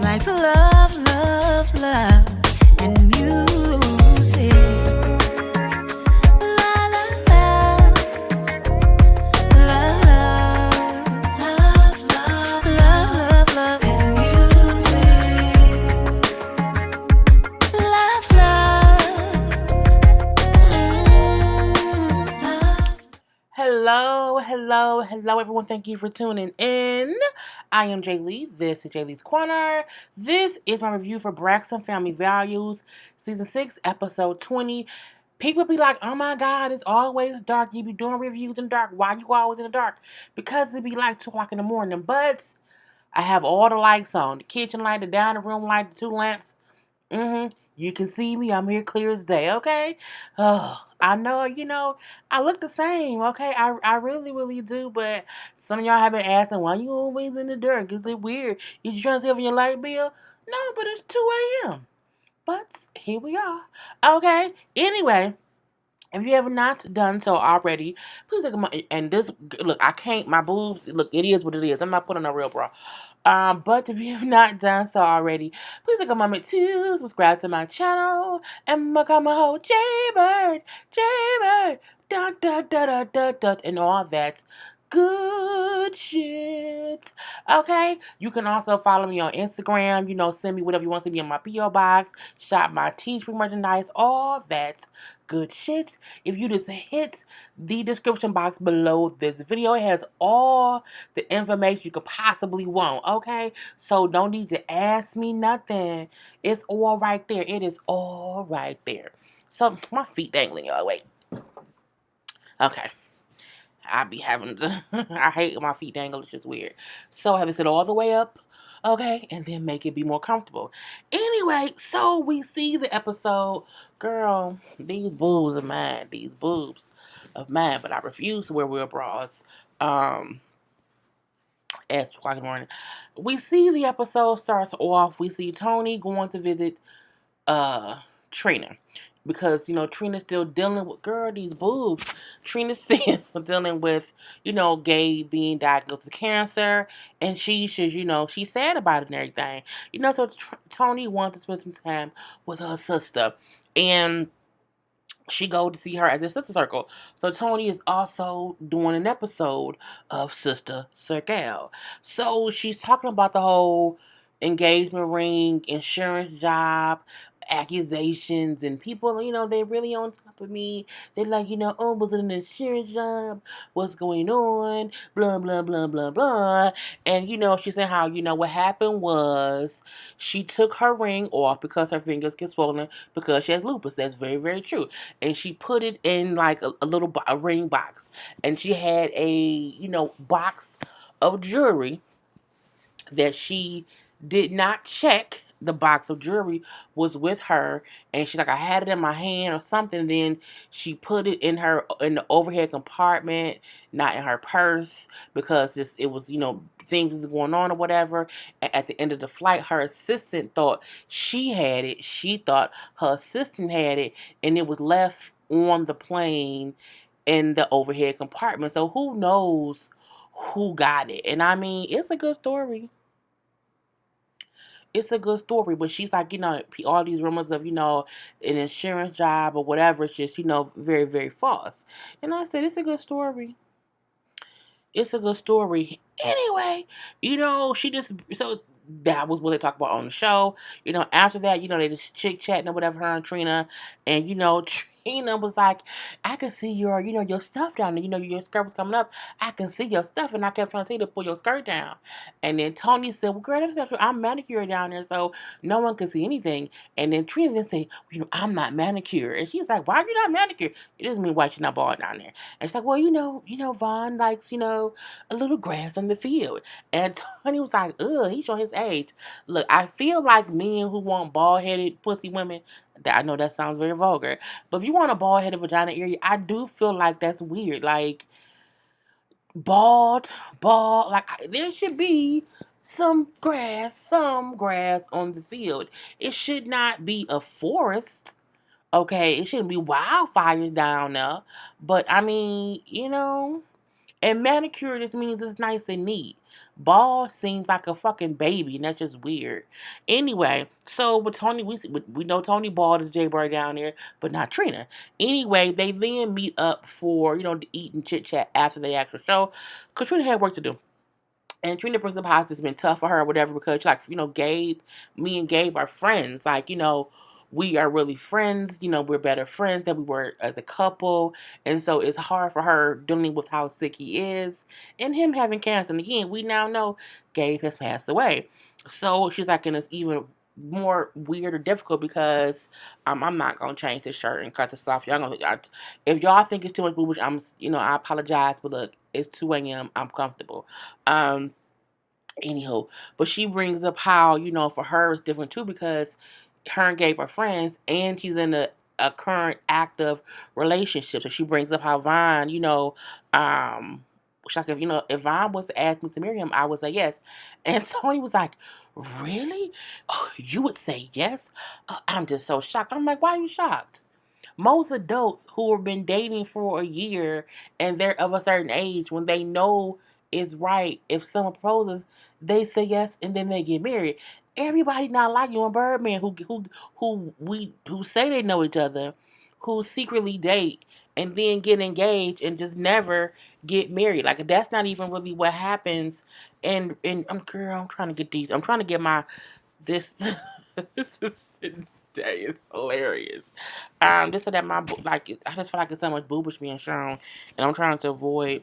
like love, love, love, and music. La la la, love, love, love, love, love, and music. Love, love. Hello, everyone. Thank you for tuning in. I am Jay Lee. This is Jay Lee's Corner. This is my review for Braxton Family Values, Season 6, Episode 20. People be like, oh my God, it's always dark. You be doing reviews in the dark. Why you always in the dark? Because it be like 2 o'clock in the morning. But I have all the lights on. The kitchen light, the dining room light, the 2 lamps. You can see me. I'm here clear as day, okay? I know, I look the same, okay? I really do, but some of y'all have been asking, why you always in the dark? Is it weird? Is you trying to save on your light bill? No, but it's 2 a.m. But here we are. Okay, anyway, if you have not done so already, please take a moment. And this, look, I can't, my boobs, look, it is what it is. I'm not putting a real bra. But if you have not done so already, please take a moment to subscribe to my channel and become a whole Jaybird, dot, dot, dot, dot, dot, dot, and all that good shit. Okay? You can also follow me on Instagram, send me whatever you want to be in my P.O. box, shop my Teespring merchandise, all that good shit. If you just hit the description box below this video, it has all the information you could possibly want, okay? So don't need to ask me nothing. It's all right there. It is all right there. So my feet dangling, y'all. Wait. Okay. I be having to, I hate my feet dangle. It's just weird. So I have to sit all the way up, okay, and then make it be more comfortable. Anyway, so we see the episode. Girl, these boobs are mine. These boobs of mine, but I refuse to wear real bras. At 2 o'clock in the morning. We see the episode starts off. We see Tony going to visit Trina. Because, Trina's still dealing with, girl, these boobs. Trina's still dealing with, Gabe being diagnosed with cancer. And she's sad about it and everything. So Tony wants to spend some time with her sister. And she go to see her at the Sister Circle. So Tony is also doing an episode of Sister Circle. So she's talking about the whole engagement ring, insurance job, accusations, and people, they really on top of me. They're like, oh, was it an insurance job? What's going on? Blah, blah, blah, blah, blah. And, she said how, what happened was she took her ring off because her fingers get swollen because she has lupus. That's very, very true. And she put it in like a little a ring box. And she had a, box of jewelry that she did not check. The box of jewelry was with her, and she's like, I had it in my hand or something. Then she put it in the overhead compartment, not in her purse, because it was, things was going on or whatever. And at the end of the flight, her assistant thought she had it. She thought her assistant had it, and it was left on the plane in the overhead compartment. So who knows who got it? And I mean, it's a good story. It's a good story, but she's like, all these rumors of, an insurance job or whatever, it's just, very, very false. And I said, it's a good story. It's a good story. Anyway, so that was what they talked about on the show. After that, they just chit chatting or whatever, her and Trina. And, Trina was like, I can see your stuff down there. Your skirt was coming up. I can see your stuff. And I kept trying to tell you to pull your skirt down. And then Tony said, well, girl, that's not true. I'm manicured down there, so no one can see anything. And then Trina then said, I'm not manicured. And she's like, why are you not manicured? It doesn't mean why you're not bald down there. And she's like, well, Vaughn likes, a little grass on the field. And Tony was like, ugh, he showed his age. Look, I feel like men who want bald-headed pussy women, I know that sounds very vulgar, but if you want a bald-headed vagina area, I do feel like that's weird. Like, bald, like, there should be some grass on the field. It should not be a forest. Okay, it shouldn't be wildfires down there. But, I mean, and manicure just means it's nice and neat. Ball seems like a fucking baby, and that's just weird. Anyway, so with Tony, we know Tony bald is Jay Bird down there, but not Trina. Anyway, they then meet up for, to eat and chit chat after the actual show, because Trina had work to do. And Trina brings up how it's been tough for her or whatever because, like, Gabe, me and Gabe are friends. Like, we are really friends. We're better friends than we were as a couple. And so it's hard for her dealing with how sick he is and him having cancer. And again, we now know Gabe has passed away. So she's like, and it's even more weird or difficult because I'm not gonna change this shirt and cut this off. If y'all think it's too much boobage, I apologize, but look, it's 2 a.m. I'm comfortable. Um, Anyhow, but she brings up how, for her it's different too because her and Gabe are friends and she's in a current active relationship. So she brings up how Vaughn, she's like, if Vaughn was to ask me to marry him, I would say yes. And Tony was like, really? Oh, you would say yes? I'm just so shocked. I'm like, why are you shocked? Most adults who have been dating for a year and they're of a certain age, when they know it's right, if someone proposes, they say yes and then they get married. Everybody not like you and Birdman who say they know each other, who secretly date and then get engaged and just never get married. Like that's not even really what happens. And I'm trying to get these. I'm trying to get my this. This day is hilarious. Just so that I just feel like it's so much boobage being shown, and I'm trying to avoid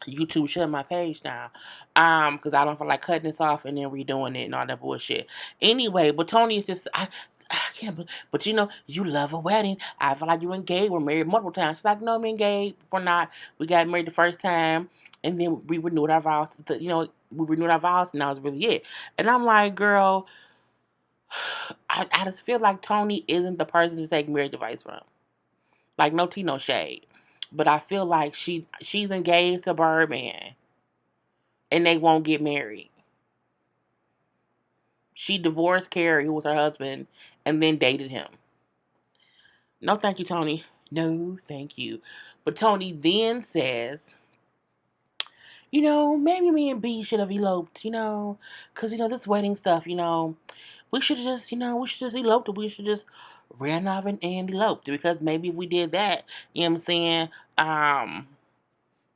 YouTube shutting my page now. Because I don't feel like cutting this off and then redoing it and all that bullshit. Anyway, but Tony is just I can't. But you love a wedding. I feel like you and Gabe were married multiple times. She's like, no, me and Gabe we're not. We got married the first time, and then we renewed our vows. We renewed our vows, and that was really it. And I'm like, girl. I just feel like Tony isn't the person to take marriage advice from. Like no tea, no shade. But I feel like she's engaged to Birdman and they won't get married. She divorced Carrie, who was her husband, and then dated him. No thank you, Tony. No thank you. But Tony then says, maybe me and B should have eloped, because, this wedding stuff, we should have just, eloped. We should just ran off and eloped because maybe if we did that, you know what I'm saying,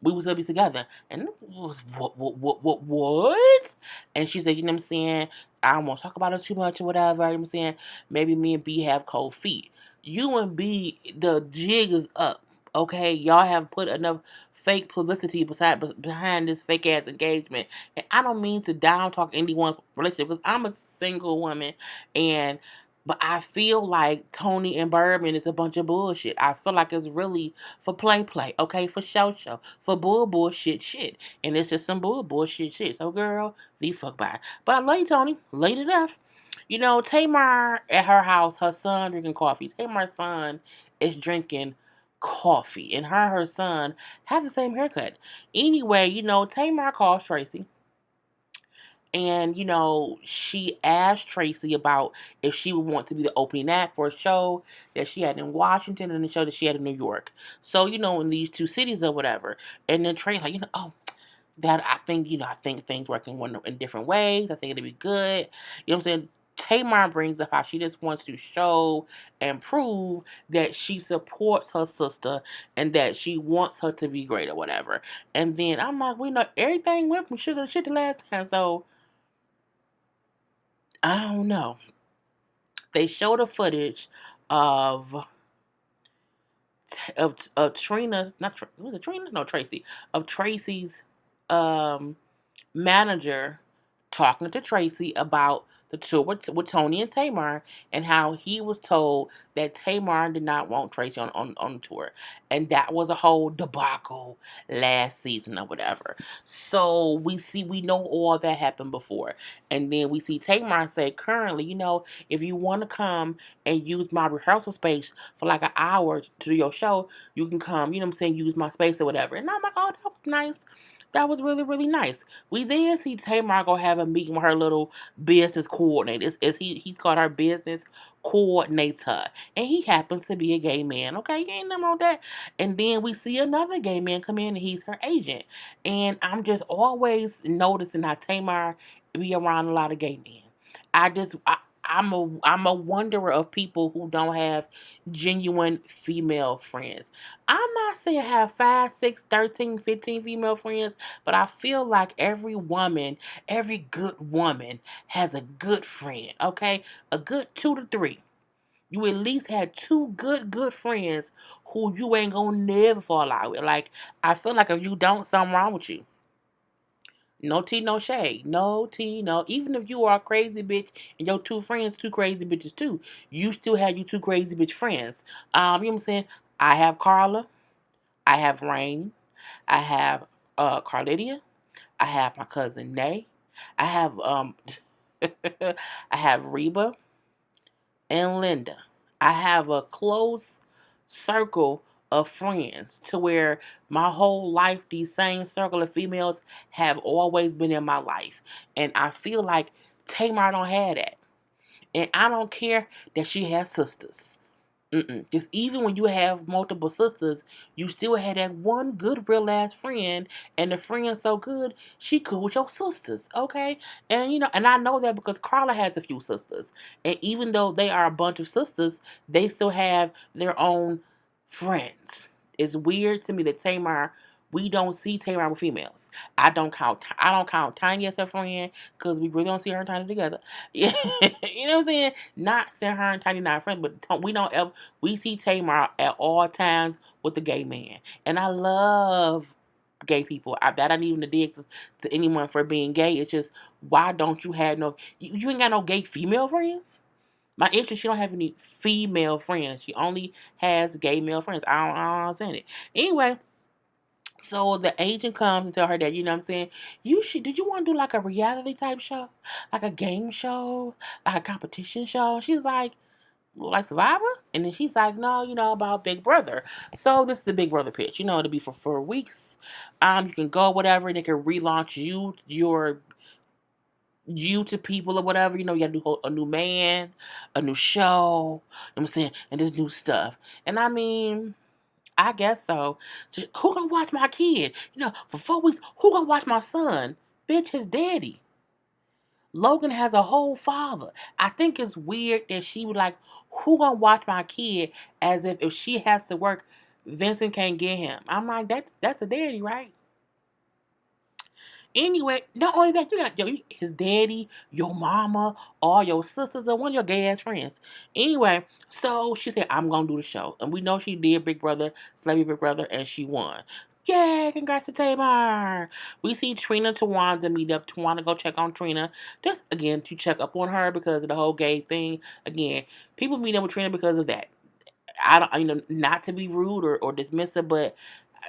we would still be together. And it was, what? And she said, you know what I'm saying, I don't want to talk about it too much or whatever, you know what I'm saying, maybe me and B have cold feet. You and B, the jig is up. Okay, y'all have put enough fake publicity behind this fake ass engagement, and I don't mean to down talk anyone's relationship because I'm a single woman, and but I feel like Tony and Birdman is a bunch of bullshit. I feel like it's really for play, okay, for show, for bullshit shit, and it's just some bullshit shit. So girl, the fuck bye. But I love you, Tony, late enough. Tamar at her house, her son drinking coffee. Tamar's son is drinking coffee, and her son have the same haircut. Anyway, Tamar calls Traci, and she asked Traci about if she would want to be the opening act for a show that she had in Washington and a show that she had in New York. So in these two cities or whatever. And then Traci like, that I think things work in different ways. I think it'd be good. You know what I'm saying? Tamar brings up how she just wants to show and prove that she supports her sister and that she wants her to be great or whatever. And then I'm like, we know everything went from sugar to shit the last time, so I don't know. They showed a footage of Trina's was it Trina? No, Traci. Of Traci's manager talking to Traci about the tour with Tony and Tamar and how he was told that Tamar did not want Traci on the tour. And that was a whole debacle last season or whatever. So we know all that happened before. And then we see Tamar say currently, if you want to come and use my rehearsal space for like an hour to do your show, you can come, use my space or whatever. And I'm like, oh, that was nice. That was really, really nice. We then see Tamar go have a meeting with her little business coordinator. He's called her business coordinator. And he happens to be a gay man. Okay, ain't nothing wrong with that. And then we see another gay man come in and he's her agent. And I'm just always noticing how Tamar be around a lot of gay men. I just I'm a wonderer of people who don't have genuine female friends. I'm not saying have 5, 6, 13, 15 female friends, but I feel like every good woman has a good friend, okay? A good 2 to 3. You at least had two good friends who you ain't gonna never fall out with. Like, I feel like if you don't, something wrong with you. No tea, no shade. No tea, no. Even if you are a crazy bitch and your two friends, two crazy bitches too, you still have you two crazy bitch friends. You know what I'm saying? I have Karla. I have Rain. I have Carlydia. I have my cousin Nay. I have I have Reba and Linda. I have a close circle of friends to where my whole life these same circle of females have always been in my life. And I feel like Tamar don't have that. And I don't care that she has sisters. Just even when you have multiple sisters, you still had that one good real ass friend, and the friend so good she cool with your sisters, okay? And and I know that because Carla has a few sisters, and even though they are a bunch of sisters, they still have their own friends. It's weird to me that Tamar. We don't see Tamar with females. I don't count Tiny as her friend because we really don't see her and Tiny together. Yeah, you know what I'm saying? Not saying her and Tiny not friends, but we don't ever we see Tamar at all times with the gay man. And I love gay people. That ain't even the dig to anyone for being gay. It's just, why don't you have you ain't got no gay female friends? My issue, she don't have any female friends. She only has gay male friends. I don't understand it. Anyway, so the agent comes and tell her that, you know what I'm saying, did you want to do like a reality type show? Like a game show? Like a competition show? She's like Survivor? And then she's like, no, about Big Brother. So this is the Big Brother pitch. It'll be for 4 weeks. You can go whatever, and it can relaunch you to people or whatever. You got to do a new man, a new show. You know what I'm saying? And this new stuff. And I mean, I guess so. So who gonna watch my kid? For 4 weeks, who gonna watch my son? Bitch, his daddy. Logan has a whole father. I think it's weird that she would like, who gonna watch my kid? As if she has to work, Vincent can't get him. I'm like, that's a daddy, right? Anyway, not only that, you got his daddy, your mama, all your sisters, and one of your gay ass friends. Anyway, so she said, I'm gonna do the show. And we know she did Big Brother, Celebrity Big Brother, and she won. Yay, congrats to Tamar. We see Trina Tawanda meet up. Tawanda go check on Trina. Just, again, to check up on her because of the whole gay thing. Again, people meet up with Trina because of that. I don't, not to be rude or dismissive, but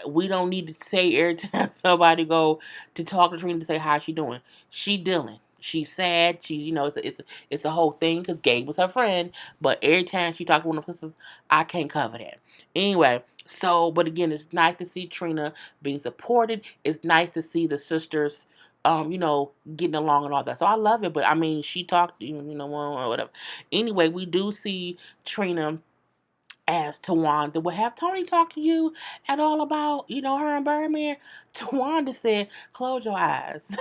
we don't need to say every time somebody go to talk to Trina to say how she doing. She dealing. She's sad. She, it's a whole thing because Gabe was her friend. But every time she talks to one of her sisters, I can't cover that. Anyway, so but again, it's nice to see Trina being supported. It's nice to see the sisters, getting along and all that. So I love it. But I mean, she talked, or whatever. Anyway, we do see Trina as Tawanda. Will have Tony talk to you at all about, her and Birdman? Tawanda said, close your eyes.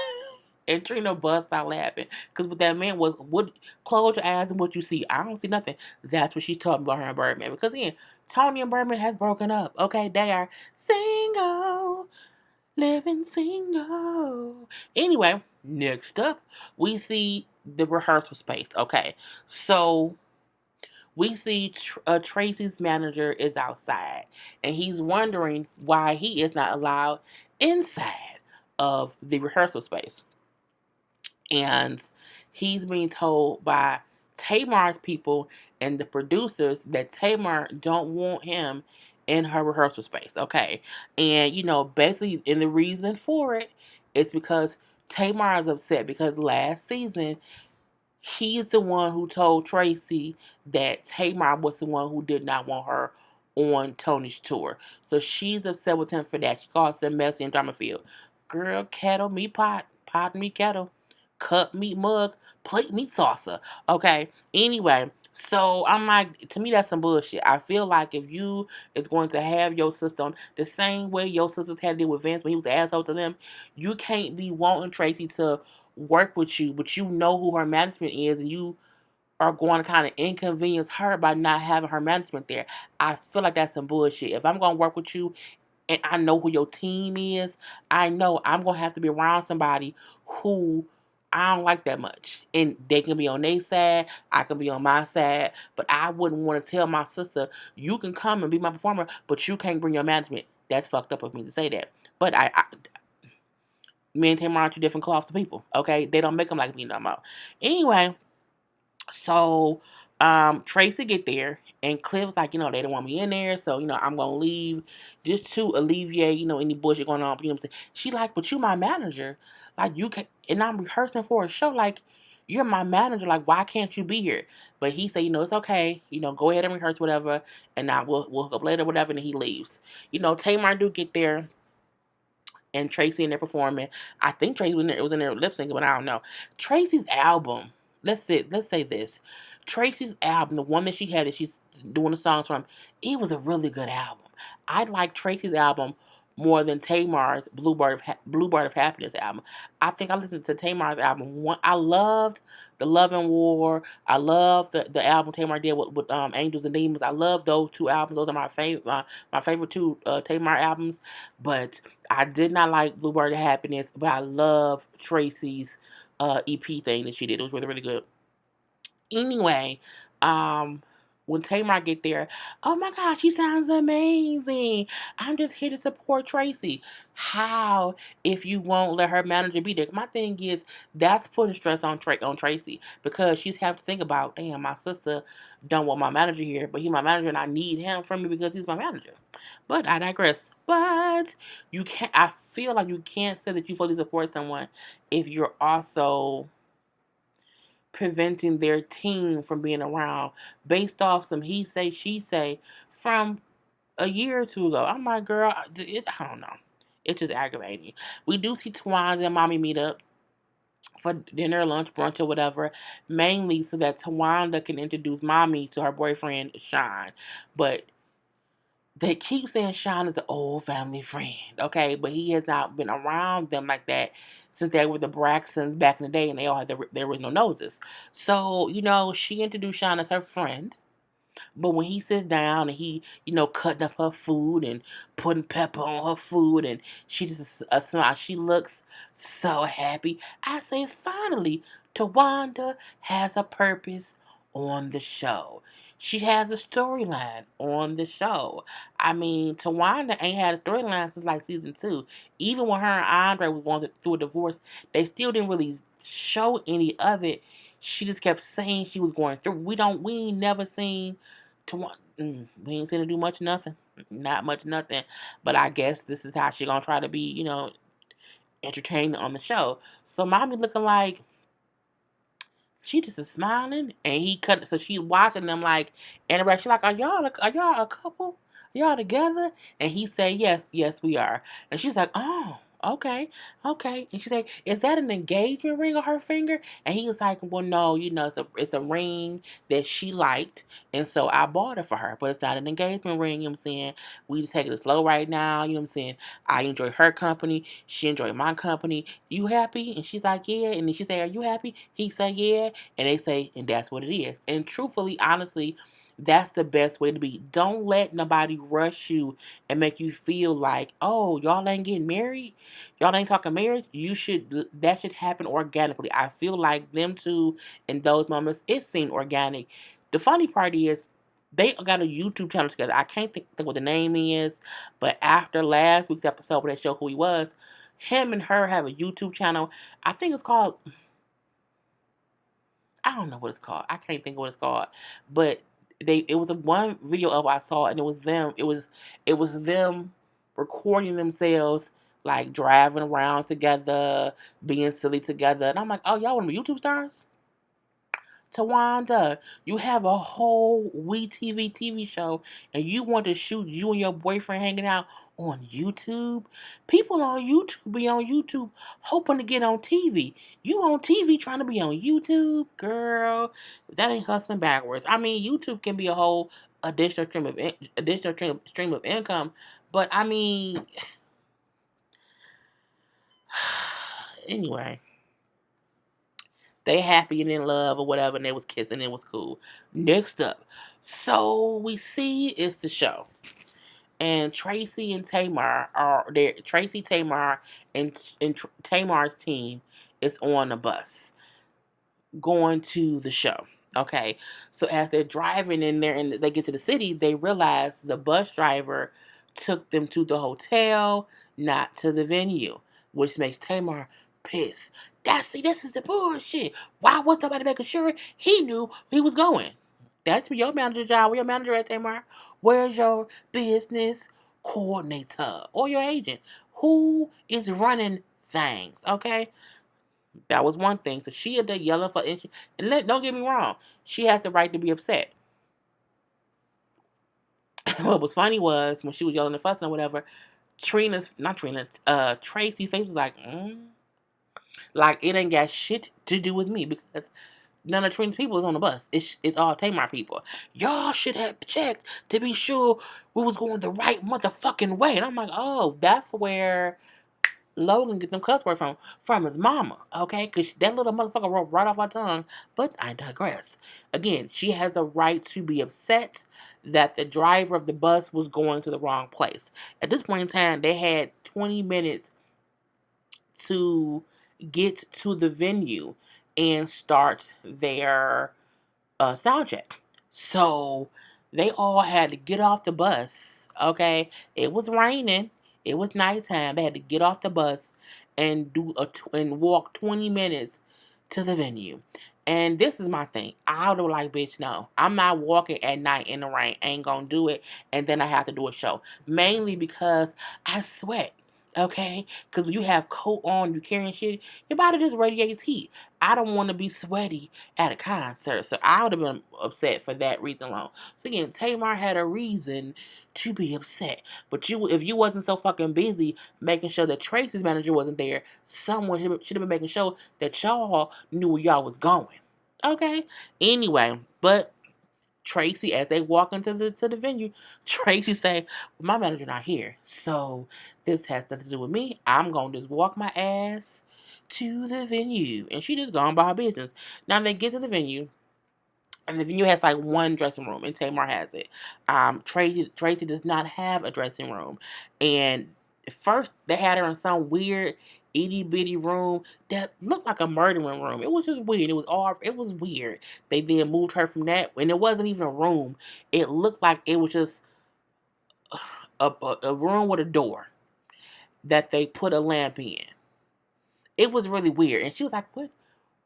And Trina bust out laughing. Because what that meant was, close your eyes and what you see. I don't see nothing. That's what she's talking about, her and Birdman. Because again, Tony and Birdman has broken up. Okay, they are single. Living single. Anyway, next up, we see the rehearsal space. Okay, so we see Traci's manager is outside, and he's wondering why he is not allowed inside of the rehearsal space. And he's being told by Tamar's people and the producers that Tamar don't want him in her rehearsal space. Okay. And, basically, and the reason for it is because Tamar is upset because last season he's the one who told Traci that Tamar was the one who did not want her on Tony's tour. So she's upset with him for that. She calls him messy and drama filled. girl, kettle, meat pot, pot meat kettle, cup meat mug, plate meat saucer. Okay. Anyway, so I'm like, to me that's some bullshit. I feel like if you is going to have your sister the same way your sisters had to deal with Vince when he was an asshole to them, you can't be wanting Traci to work with you, but you know who her management is, and you are going to kind of inconvenience her by not having her management there. I feel like that's some bullshit. If I'm going to work with you and I know who your team is, I know I'm going to have to be around somebody who I don't like that much. And they can be on their side, I can be on my side, but I wouldn't want to tell my sister, you can come and be my performer, but you can't bring your management. That's fucked up of me to say that. But me and Tamar are two different cloths of people, okay? They don't make them like me no more. Anyway, so Traci get there and Cliff's like, they don't want me in there, so I'm gonna leave just to alleviate, any bullshit going on. You know what I'm saying? She like, but you my manager. Like you can, and I'm rehearsing for a show, like you're my manager, like why can't you be here? But he said, it's okay, go ahead and rehearse whatever, and now we'll hook up later, whatever, and he leaves. Tamar do get there and Traci in there performing. I think Traci was in there lip syncing, but I don't know. Traci's album. Let's say this. Traci's album, the one that she had that she's doing the songs from, it was a really good album. I like Traci's album more than Tamar's Bluebird of Happiness album. I think I listened to Tamar's album. I loved the Love and War. I love the album Tamar did with Angels and Demons. I love those two albums. Those are my favorite my favorite two Tamar albums. But I did not like Bluebird of Happiness. But I love Traci's EP thing that she did. It was really really good. Anyway, um, when Tamar get there, oh my gosh, she sounds amazing. I'm just here to support Traci. How if you won't let her manager be there? My thing is that's putting stress on Traci because she's have to think about, damn, my sister don't want my manager here, but he's my manager and I need him from me because he's my manager. But I digress. But you can't. I feel like you can't say that you fully support someone if you're also preventing their team from being around based off some he say she say from a year or two ago. I'm like, girl, I don't know. It's just aggravating. We do see Tawanda and Mommy meet up for dinner, lunch, brunch, or whatever, mainly so that Tawanda can introduce Mommy to her boyfriend Sean. But they keep saying Sean is the old family friend, okay? But he has not been around them like that since they were the Braxtons back in the day and they all had their original noses. So, she introduced Sean as her friend. But when he sits down and he, cutting up her food and putting pepper on her food and she just a smile, she looks so happy. I say, finally, Tawanda has a purpose on the show. She has a storyline on the show. I mean, Tawanda ain't had a storyline since like season 2. Even when her and Andre was going through a divorce, they still didn't really show any of it. She just kept saying she was going through. We ain't never seen we ain't seen her do much nothing. Not much nothing. But I guess this is how she gonna try to be, entertaining on the show. So Mommy looking like she just is smiling and he cut so she watching them like interact. She like, are y'all a couple? Are y'all together? And he said, yes we are. And she's like, oh, okay. And she said, is that an engagement ring on her finger? And he was like, well, no, it's a ring that she liked, and so I bought it for her. But it's not an engagement ring, you know what I'm saying? We just taking it slow right now, you know what I'm saying? I enjoy her company, she enjoyed my company. You happy? And she's like, yeah. And then she say, are you happy? He say, yeah. And they say, and that's what it is. And truthfully, honestly, that's the best way to be. Don't let nobody rush you and make you feel like, oh, y'all ain't getting married, y'all ain't talking marriage. That should happen organically. I feel like them two in those moments, it seemed organic. The funny part is they got a YouTube channel together. I can't think what the name is, but after last week's episode where they showed who he was, him and her have a YouTube channel. I think it's called, I don't know what it's called. I can't think of what it's called, but it was a one video of I saw, and it was them. It was them recording themselves like driving around together, being silly together, and I'm like, oh, y'all want to be YouTube stars? Tawanda, you have a whole WeTV TV show, and you want to shoot you and your boyfriend hanging out on YouTube. People on YouTube be on YouTube hoping to get on TV. You on TV trying to be on YouTube, girl? That ain't hustling backwards. I mean, YouTube can be a whole additional stream of income, but I mean, anyway, they happy and in love or whatever, and they was kissing. It was cool. Next up, so we see is the show. And Traci and Tamar are there. Traci, Tamar, and Tamar's team is on a bus going to the show. Okay, so as they're driving in there and they get to the city, they realize the bus driver took them to the hotel, not to the venue, which makes Tamar pissed. This is the bullshit. Why was nobody making sure he knew he was going? That's your manager job. Where your manager at, Tamar? Where's your business coordinator or your agent? Who is running things? Okay, that was one thing. So she had to yelling for, don't get me wrong, she has the right to be upset. What was funny was when she was yelling and fussing or whatever, Traci's face was like it ain't got shit to do with me because none of Trina's people is on the bus. It's all Tamar people. Y'all should have checked to be sure we was going the right motherfucking way. And I'm like, oh, that's where Logan get them cuss words from his mama, okay? Because that little motherfucker rolled right off her tongue. But I digress. Again, she has a right to be upset that the driver of the bus was going to the wrong place. At this point in time, they had 20 minutes to get to the venue and start their sound check. So they all had to get off the bus. Okay, it was raining. It was nighttime. They had to get off the bus and and walk 20 minutes to the venue. And this is my thing. I would have like, bitch, no. I'm not walking at night in the rain. Ain't gonna do it. And then I have to do a show. Mainly because I sweat. Okay? Because when you have coat on, you carrying shit, your body just radiates heat. I don't want to be sweaty at a concert. So I would have been upset for that reason alone. So again, Tamar had a reason to be upset. But if you wasn't so fucking busy making sure that Traci's manager wasn't there, someone should have been making sure that y'all knew where y'all was going. Okay? Anyway, but Traci, as they walk into the venue, Traci say, well, my manager not here. So this has nothing to do with me. I'm gonna just walk my ass to the venue. And she just gone by her business. Now they get to the venue. And the venue has like one dressing room, and Tamar has it. Traci does not have a dressing room, and first they had her in some weird itty bitty room that looked like a murdering room. It was just weird. It was weird. They then moved her from that, and it wasn't even a room. It looked like it was just a room with a door that they put a lamp in. It was really weird, and she was like,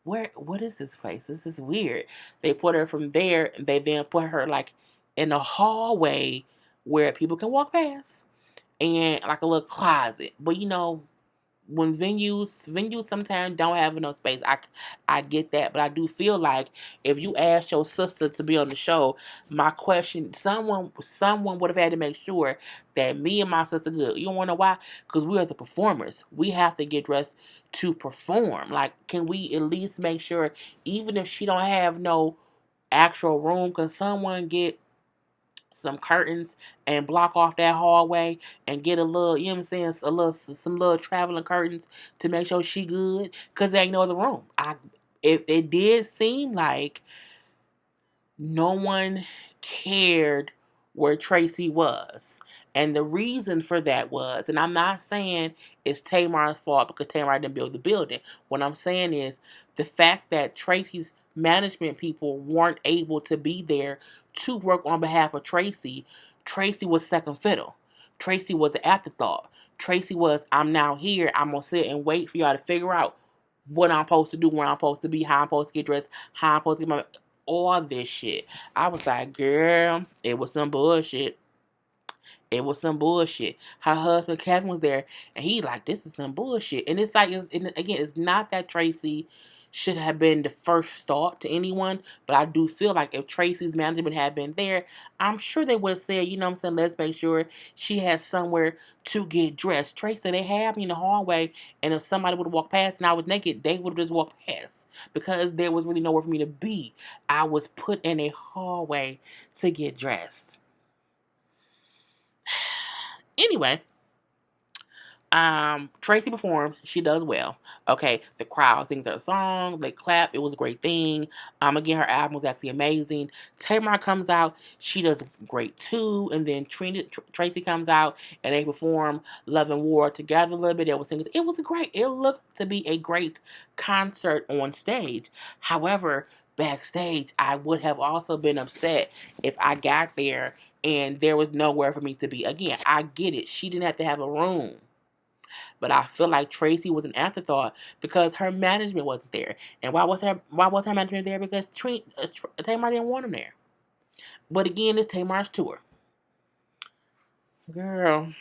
what is this place? This is weird. They put her from there, and they then put her like in a hallway where people can walk past, and like a little closet. But when venues sometimes don't have enough space. I get that, but I do feel like if you asked your sister to be on the show, my question, someone would have had to make sure that me and my sister good. You don't want to know why? Because we are the performers. We have to get dressed to perform. Like, can we at least make sure, even if she don't have no actual room, can someone get some curtains and block off that hallway and get a little, you know what I'm saying, some little traveling curtains to make sure she good, because there ain't no other room. It did seem like no one cared where Traci was. And the reason for that was, and I'm not saying it's Tamar's fault because Tamar didn't build the building. What I'm saying is the fact that Traci's management people weren't able to be there to work on behalf of Traci. Traci was second fiddle. Traci was an afterthought. Traci was, I'm now here. I'm going to sit and wait for y'all to figure out what I'm supposed to do, where I'm supposed to be, how I'm supposed to get dressed, how I'm supposed to get my... all this shit. I was like, girl, it was some bullshit. It was some bullshit. Her husband Kevin was there, and he like, this is some bullshit. And it's like, again, it's not that Traci should have been the first thought to anyone, but I do feel like if Traci's management had been there, I'm sure they would have said, you know what I'm saying, let's make sure she has somewhere to get dressed. Traci, they had me in the hallway, and if somebody would have walked past and I was naked, they would have just walked past because there was really nowhere for me to be. I was put in a hallway to get dressed. Anyway, Traci performs. She does well. Okay, the crowd sings her song. They clap. It was a great thing. Again, her album was actually amazing. Tamar comes out. She does great too. And then Traci comes out and they perform Love and War together a little bit. They were singing. It was great. It looked to be a great concert on stage. However, backstage, I would have also been upset if I got there and there was nowhere for me to be. Again, I get it. She didn't have to have a room. But I feel like Traci was an afterthought because her management wasn't there. And why was her management there? Because Tamar didn't want him there. But again, it's Tamar's tour. Girl,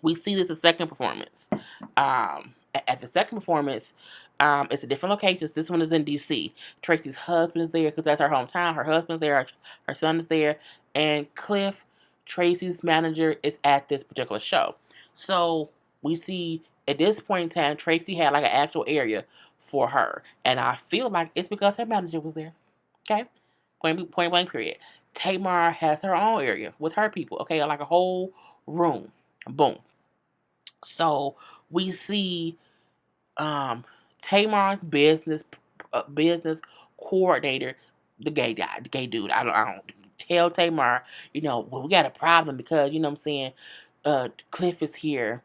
we see this as second performance. At the second performance, it's a different location. This one is in D.C. Traci's husband is there because that's her hometown. Her husband's there. Her son is there. And Cliff, Traci's manager, is at this particular show. So we see at this point in time, Traci had like an actual area for her. And I feel like it's because her manager was there. Okay? Point blank period. Tamar has her own area with her people. Okay? Like a whole room. Boom. So we see Tamar's business coordinator, the gay guy, the gay dude. I don't tell Tamar, well, we got a problem because, you know what I'm saying, Cliff is here.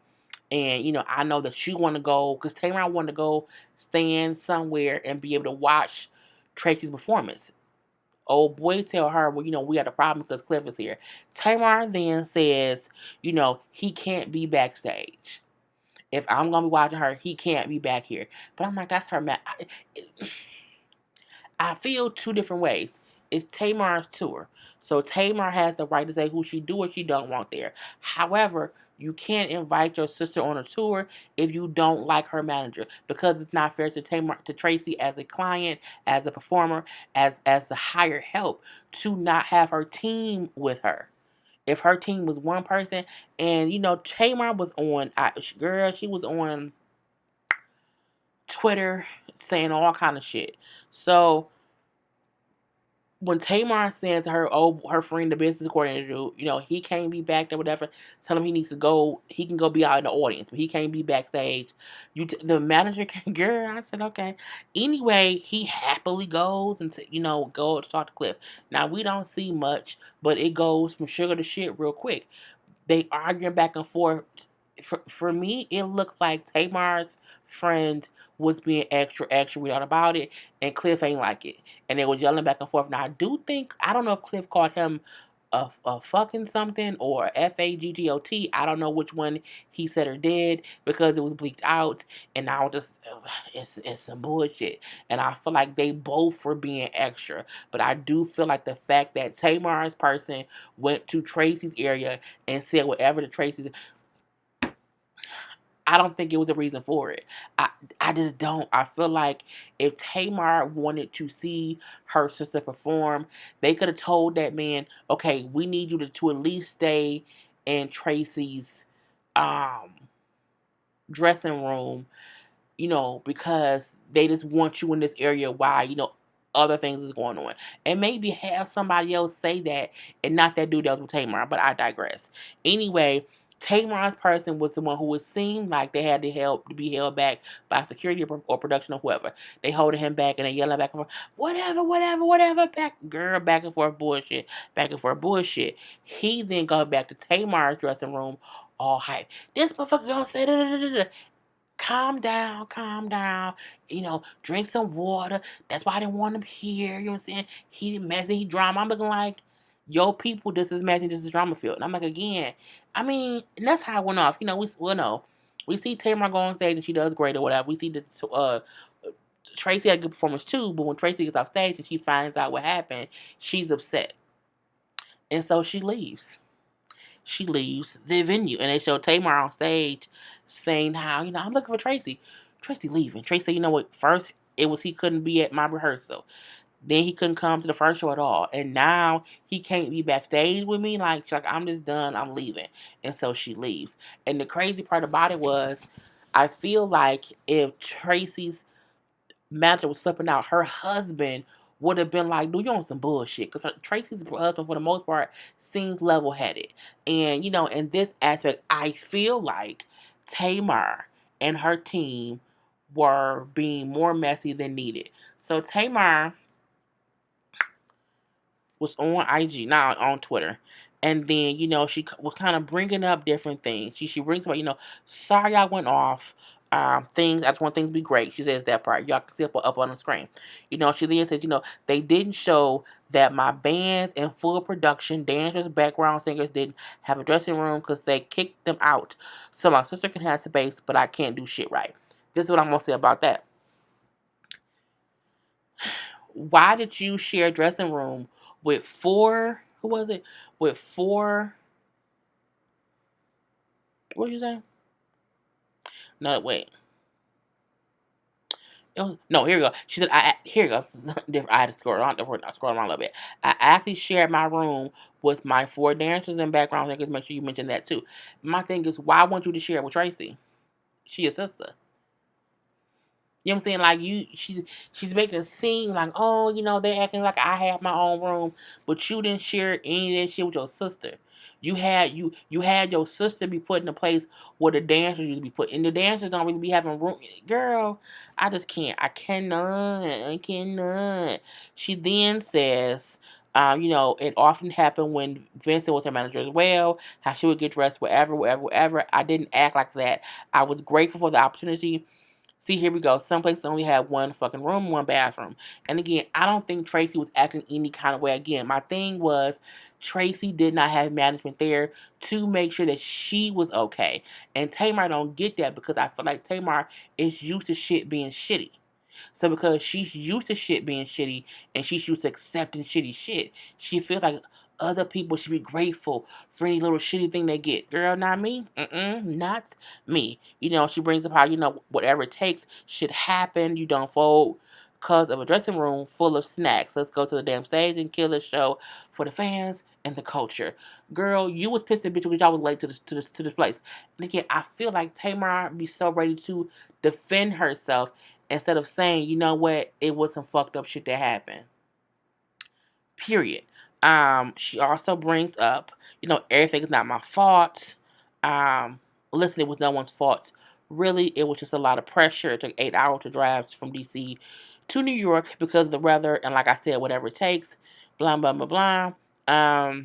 And, I know that you want to go, because Tamar wanted to go stand somewhere and be able to watch Traci's performance. Old boy tell her, well, we got a problem because Cliff is here. Tamar then says, he can't be backstage. If I'm going to be watching her, he can't be back here. But I'm like, that's her. I feel two different ways. It's Tamar's tour. So Tamar has the right to say who she do or she don't want there. However, you can't invite your sister on a tour if you don't like her manager, because it's not fair to Traci as a client, as a performer, as the hired help, to not have her team with her. If her team was one person, and Tamar was on, she was on Twitter saying all kind of shit. So when Tamar said to her friend, the business coordinator, he can't be back there, whatever, tell him he needs to go, he can go be out in the audience, but he can't be backstage. The manager can, girl, I said, okay. Anyway, he happily goes and, go to talk to Cliff. Now, we don't see much, but it goes from sugar to shit real quick. They arguing back and forth. For me, it looked like Tamar's friend was being extra weird about it, and Cliff ain't like it. And they were yelling back and forth. Now, I don't know if Cliff called him a fucking something or FAGGOT. I don't know which one he said or did because it was bleaked out. And I was just, it's some bullshit. And I feel like they both were being extra. But I do feel like the fact that Tamar's person went to Traci's area and said whatever to Traci's, I don't think it was a reason for it. I just don't. I feel like if Tamar wanted to see her sister perform, they could have told that man, okay, we need you to at least stay in Traci's dressing room, because they just want you in this area while, other things is going on. And maybe have somebody else say that and not that dude that was with Tamar, but I digress. Anyway, Tamar's person was the one who would seem like they had to be held back by security or production or whoever. They holding him back and they yelling back and forth, whatever, back and forth bullshit. He then goes back to Tamar's dressing room, all hype. This motherfucker gonna say da. Calm down, drink some water. That's why I didn't want him here. You know what I'm saying? He messy, he drama. I'm looking like, yo, people, this is messy, this is drama filled. And I'm like, again, and that's how it went off. We see Tamar go on stage and she does great or whatever. We see Traci had a good performance too, but when Traci gets off stage and she finds out what happened, she's upset. And so she leaves. She leaves the venue, and they show Tamar on stage saying how, I'm looking for Traci. Traci leaving. Traci said, you know what, first it was he couldn't be at my rehearsal. Then he couldn't come to the first show at all. And now he can't be backstage with me. Like, she's like, I'm just done. I'm leaving. And so she leaves. And the crazy part about it was, I feel like if Traci's manager was flipping out, her husband would have been like, dude, you on some bullshit. Because Traci's husband, for the most part, seems level headed. And, in this aspect, I feel like Tamar and her team were being more messy than needed. So Tamar was on IG, not on Twitter. And then, she was kind of bringing up different things. She brings up, sorry I went off. Things, I just want things to be great. She says that part. Y'all can see it up on the screen. She then says, they didn't show that my bands in full production, dancers, background singers didn't have a dressing room because they kicked them out. So my sister can have space, but I can't do shit right. This is what I'm going to say about that. Why did you share a dressing room with four? Who was it? With four. What did you say? No, wait. No, here we go. She said, here you go. I had to scroll around a little bit. I actually shared my room with my four dancers and background singers. Make sure you mention that too. My thing is, why want you to share it with Traci? She a sister. You know what I'm saying? Like she's making it seem like, oh, they acting like I have my own room, but you didn't share any of that shit with your sister. You had your sister be put in a place where the dancers used to be put, and the dancers don't really be having room. Girl, I just can't. I cannot. She then says, it often happened when Vincent was her manager as well. How she would get dressed wherever. I didn't act like that. I was grateful for the opportunity. See, here we go. Some places only have one fucking room, one bathroom. And again, I don't think Traci was acting any kind of way. Again, my thing was Traci did not have management there to make sure that she was okay. And Tamar don't get that because I feel like Tamar is used to shit being shitty. So because she's used to shit being shitty and she's used to accepting shitty shit, she feels like other people should be grateful for any little shitty thing they get. Girl, not me. Not me. She brings up how, whatever it takes should happen. You don't fold because of a dressing room full of snacks. Let's go to the damn stage and kill this show for the fans and the culture. Girl, you was pissed at bitch because y'all was late to this place. And again, I feel like Tamar be so ready to defend herself instead of saying, you know what, it was some fucked up shit that happened. Period. She also brings up, everything is not my fault. Listen, it was no one's fault. Really, it was just a lot of pressure. It took 8 hours to drive from DC to New York because of the weather, and like I said, whatever it takes. Blah blah blah blah.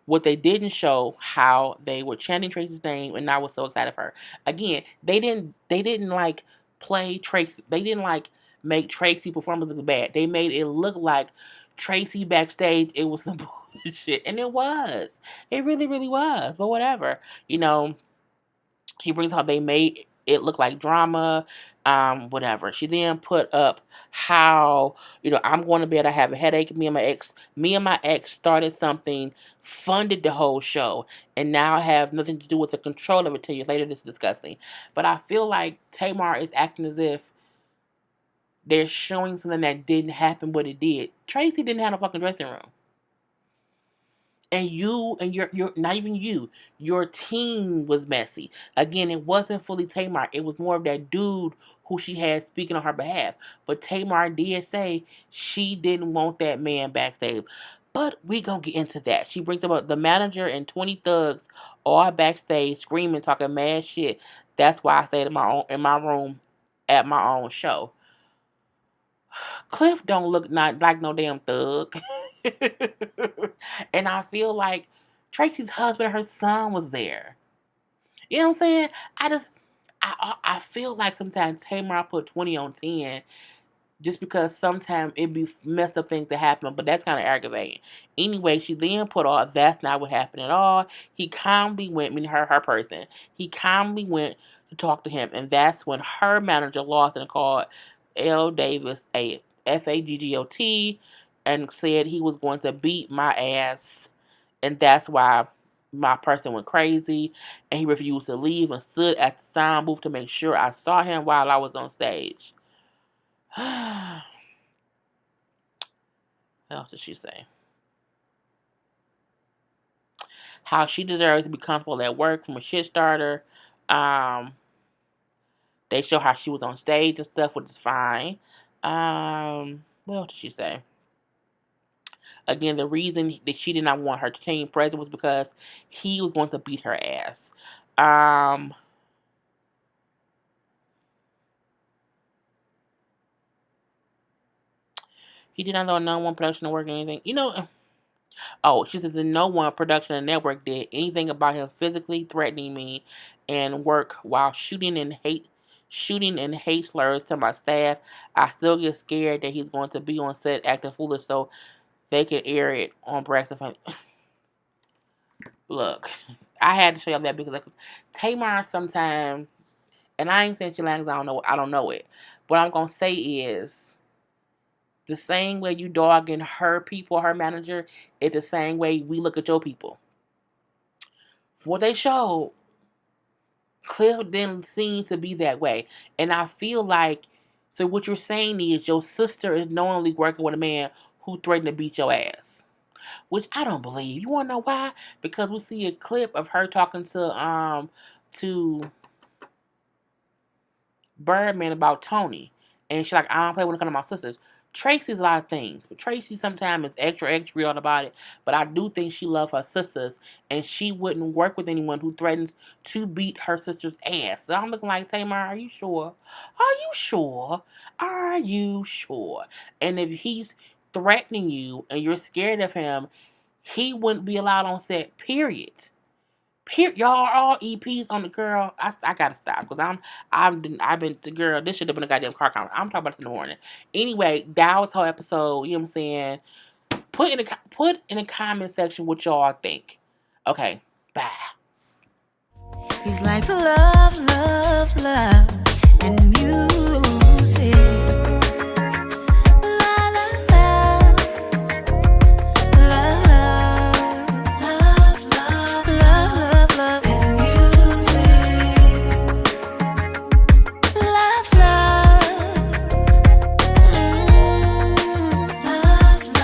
What they didn't show how they were chanting Traci's name, and I was so excited for her. Again, they didn't like play Traci. They didn't like make Traci performance look bad. They made it look like Traci backstage. It was some bullshit, and it was. It really, really was. But whatever, She brings how they made it look like drama, whatever. She then put up how, I'm going to bed, I have a headache. Me and my ex started something, funded the whole show, and now I have nothing to do with the control of it till years later. This is disgusting. But I feel like Tamar is acting as if they're showing something that didn't happen, but it did. Traci didn't have a fucking dressing room. And you and your not even you, your team was messy. Again, it wasn't fully Tamar. It was more of that dude who she had speaking on her behalf. But Tamar did say she didn't want that man backstage. But we gonna get into that. She brings up the manager and 20 thugs all backstage screaming, talking mad shit. That's why I stayed in my room at my own show. Cliff don't look not like no damn thug. And I feel like Traci's husband, her son was there. You know what I'm saying? I feel like sometimes Tamar put 20 on 10 just because sometimes it be messed up things that happen, but that's kind of aggravating. Anyway, she then put all that's not what happened at all. He calmly went, meaning her person. He calmly went to talk to him, and that's when her manager lost and called L. Davis a FAGGOT and said he was going to beat my ass, and that's why my person went crazy, and he refused to leave and stood at the sound booth to make sure I saw him while I was on stage. What else did she say? How she deserves to be comfortable at work from a shit starter. Um, they show how she was on stage and stuff, which is fine. What else did she say? Again, the reason that she did not want her team present was because he was going to beat her ass. He did not know no one production network or anything. Oh, she says that no one production and network did anything about him physically threatening me and work while shooting and hate slurs to my staff. I still get scared that he's going to be on set acting foolish so they can air it on Braxton. Look, I had to show you that because like, Tamar sometimes, and I ain't saying she language, I don't know it. What I'm gonna say is the same way you dogging her people, her manager, it's the same way we look at your people. For what they showed, Cliff didn't seem to be that way. And I feel like, so what you're saying is your sister is knowingly working with a man who threatened to beat your ass. Which I don't believe. You wanna know why? Because we see a clip of her talking to Birdman about Tony. And she's like, I don't play when it comes to my sisters. Traci's a lot of things, but Traci sometimes is extra real about it. But I do think she loves her sisters, and she wouldn't work with anyone who threatens to beat her sister's ass. So I'm looking like, Tamar, are you sure? Are you sure? Are you sure? And if he's threatening you and you're scared of him, he wouldn't be allowed on set, period. Y'all are all EPs on the girl. I gotta stop because I've been the girl. This should have been a goddamn car conference. I'm talking about this in the morning. Anyway, that was her episode. You know what I'm saying? Put in the comment section what y'all think. Okay, bye. He's like love, love, love, and music.